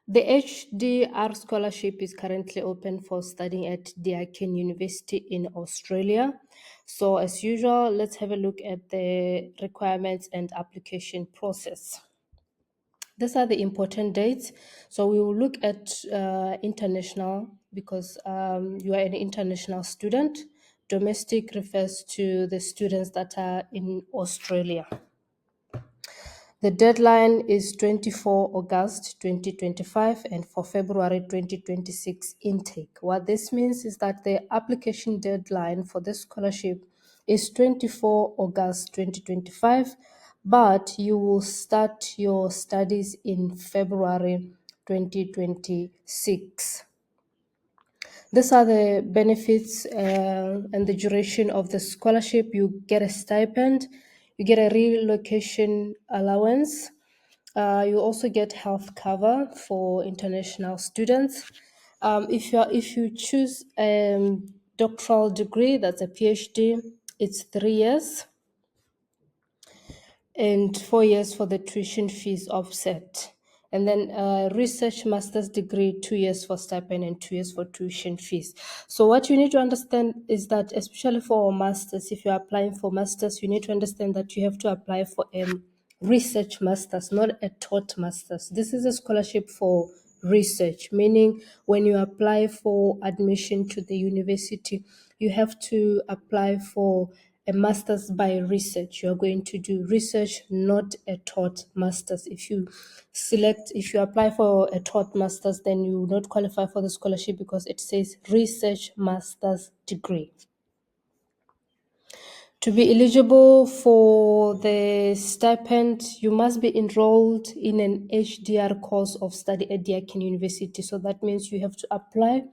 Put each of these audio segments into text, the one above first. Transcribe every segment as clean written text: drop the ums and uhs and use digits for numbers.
The HDR scholarship is currently open for studying at Deakin University in Australia. So as usual, let's have a look at the requirements and application process. These are the important dates. So we will look at international because you are an international student. Domestic refers to the students that are in Australia. The deadline is 24 August 2025 and for February 2026 intake. What this means is that the application deadline for this scholarship is 24 August 2025, but you will start your studies in February 2026. These are the benefits and the duration of the scholarship. You get a stipend, you get a relocation allowance, you also get health cover for international students. If you choose a doctoral degree, that's a PhD, it's 3 years and 4 years for the tuition fees offset. And then research master's degree, 2 years for stipend and 2 years for tuition fees. So what you need to understand is that, especially for masters, if you're applying for masters, you need to understand that you have to apply for a research masters, not a taught masters. This is a scholarship for research, meaning when you apply for admission to the university, you have to apply for a master's by research. You are going to do research, not a taught master's. If you apply for a taught master's, then you will not qualify for the scholarship because it says research master's degree. To be eligible for the stipend, you must be enrolled in an HDR course of study at Deakin University. So that means you have to apply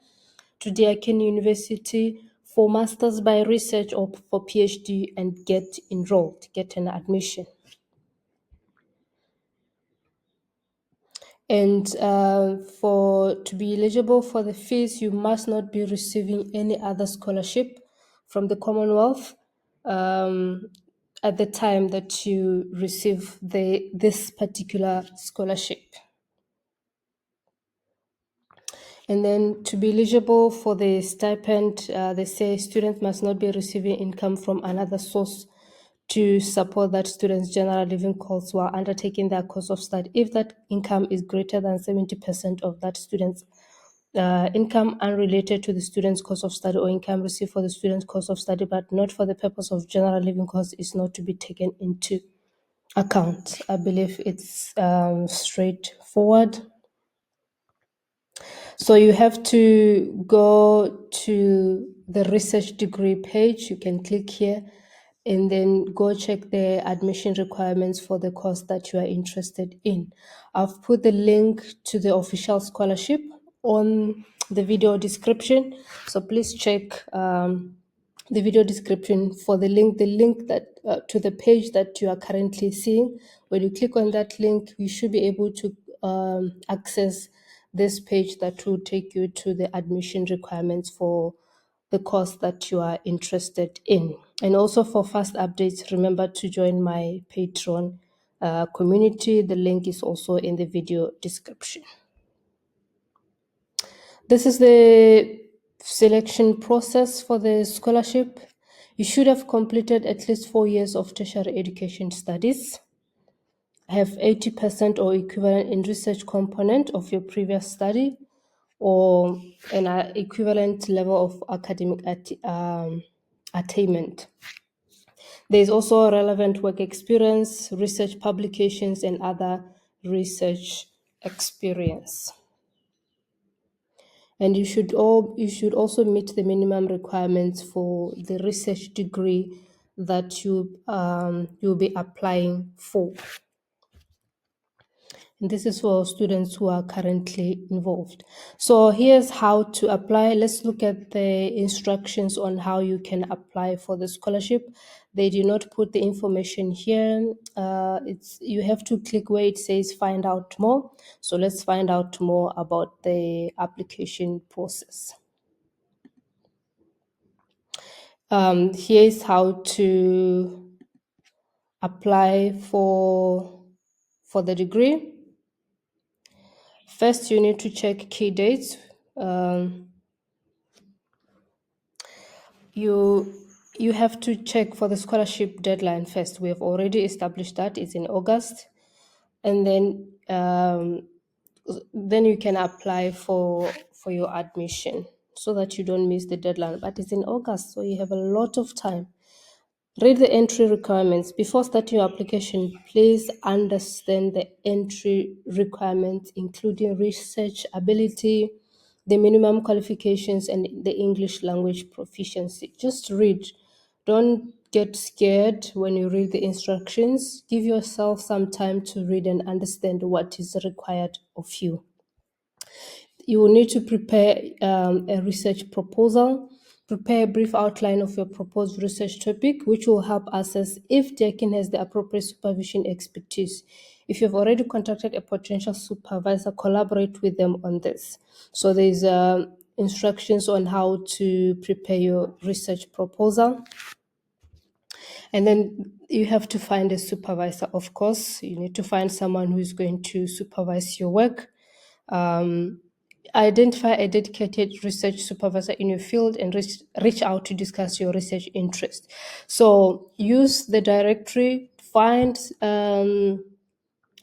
to Deakin University for Masters by Research or for PhD and get enrolled, get an admission. And to be eligible for the fees, you must not be receiving any other scholarship from the Commonwealth at the time that you receive this particular scholarship. And then to be eligible for the stipend, they say students must not be receiving income from another source to support that student's general living costs while undertaking their course of study. If that income is greater than 70% of that student's income unrelated to the student's course of study or income received for the student's course of study but not for the purpose of general living costs is not to be taken into account. I believe it's straightforward. So you have to go to the research degree page. You can click here and then go check the admission requirements for the course that you are interested in. I've put the link to the official scholarship on the video description. So please check the video description for the link that to the page that you are currently seeing. When you click on that link, you should be able to access this page that will take you to the admission requirements for the course that you are interested in. And also for fast updates, remember to join my Patreon community. The link is also in the video description. This is the selection process for the scholarship. You should have completed at least 4 years of tertiary education studies, have 80% or equivalent in research component of your previous study, or an equivalent level of academic attainment. There is also relevant work experience, research publications, and other research experience. And you should also meet the minimum requirements for the research degree that you'll be applying for. And this is for students who are currently involved. So here's how to apply. Let's look at the instructions on how you can apply for the scholarship. They do not put the information here. You have to click where it says find out more. So let's find out more about the application process. Here's how to apply for the degree. First, you need to check key dates. You have to check for the scholarship deadline first. We have already established that it's in August, and then you can apply for your admission so that you don't miss the deadline. But it's in August, so you have a lot of time. Read the entry requirements. Before starting your application, please understand the entry requirements, including research ability, the minimum qualifications, and the English language proficiency. Just read. Don't get scared when you read the instructions. Give yourself some time to read and understand what is required of you. You will need to prepare a research proposal. Prepare a brief outline of your proposed research topic, which will help assess if Deakin has the appropriate supervision expertise. If you've already contacted a potential supervisor, collaborate with them on this. So there's instructions on how to prepare your research proposal. And then you have to find a supervisor, of course. You need to find someone who is going to supervise your work. Identify a dedicated research supervisor in your field and reach out to discuss your research interest. So use the directory, find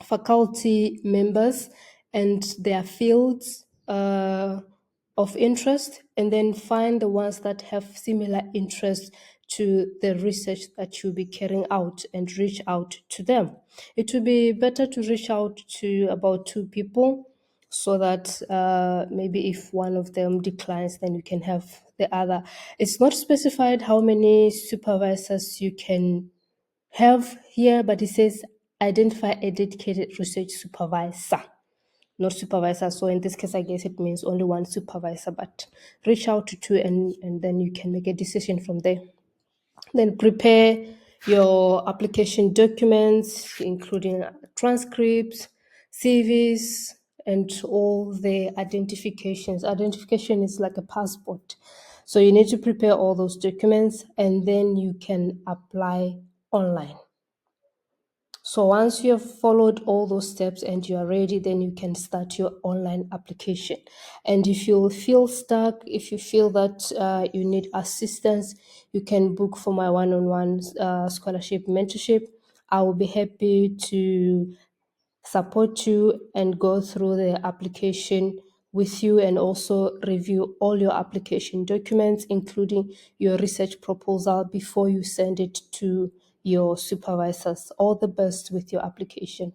faculty members and their fields of interest, and then find the ones that have similar interest to the research that you'll be carrying out and reach out to them. It would be better to reach out to about 2 people so that maybe if one of them declines, then you can have the other. It's not specified how many supervisors you can have here, but it says identify a dedicated research supervisor, not supervisor. So in this case, I guess it means only one supervisor, but reach out to 2 and then you can make a decision from there. Then prepare your application documents, including transcripts, CVs, and all the identifications. Identification is like a passport. So you need to prepare all those documents and then you can apply online. So once you have followed all those steps and you are ready, then you can start your online application. And if you feel stuck, if you feel that you need assistance, you can book for my one-on-one scholarship mentorship. I will be happy to support you and go through the application with you and also review all your application documents, including your research proposal before you send it to your supervisors. All the best with your application.